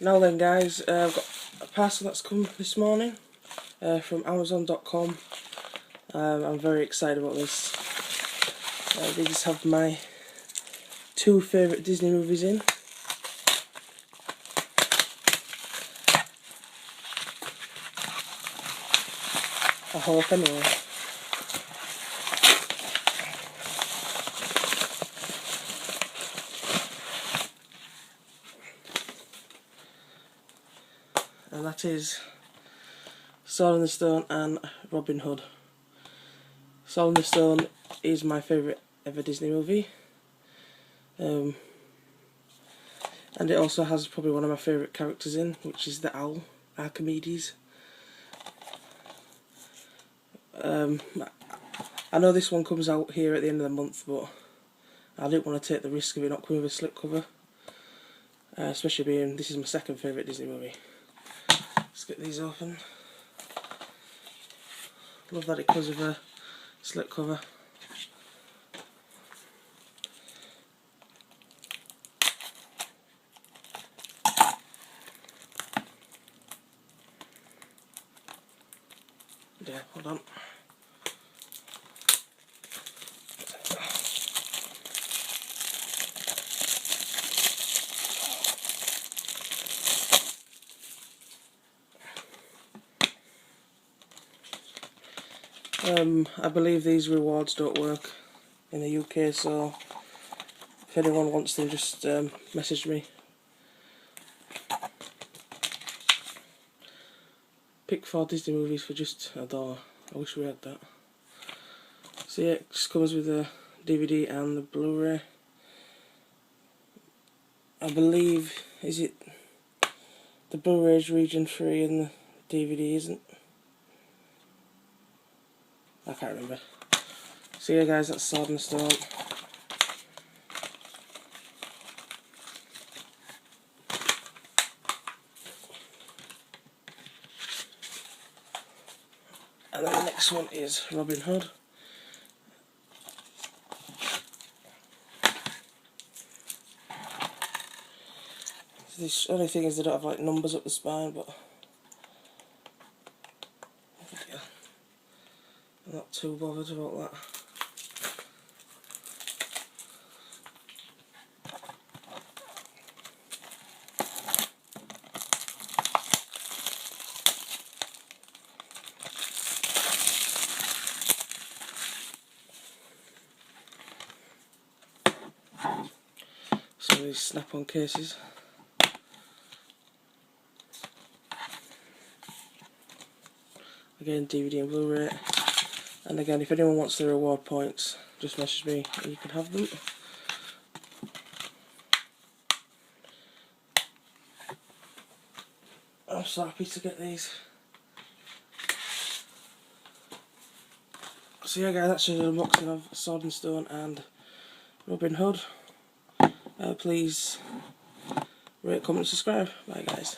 Now then guys, I've got a parcel that's come this morning from Amazon.com. I'm very excited about this. These have my two favourite Disney movies in. I hope anyway. And that is Sword in the Stone and Robin Hood. Sword in the Stone is my favourite ever Disney movie. And it also has probably one of my favourite characters in, which is the owl, Archimedes. I know this one comes out here at the end of the month, but I didn't want to take the risk of it not coming with a slipcover. Especially being this is my second favourite Disney movie. Let's get these open. Love that it comes with a slipcover. Yeah, hold on. I believe these rewards don't work in the UK, so if anyone wants them, just message me. Pick 4 Disney movies for just $1. I wish we had that. So yeah, it just comes with the DVD and the Blu-ray. I believe, is it the Blu-ray is region 3 and the DVD isn't? I can't remember. So yeah guys, that's Sword in the Stone. And then the next one is Robin Hood. The only thing is they don't have like numbers up the spine, but yeah, I'm not too bothered about that. So these snap-on cases. Again, DVD and Blu-ray. And again, if anyone wants the reward points, just message me and you can have them. I'm so happy to get these. So yeah guys, that's just an unboxing of Sword in the Stone and Robin Hood. Please rate, comment and subscribe. Bye guys.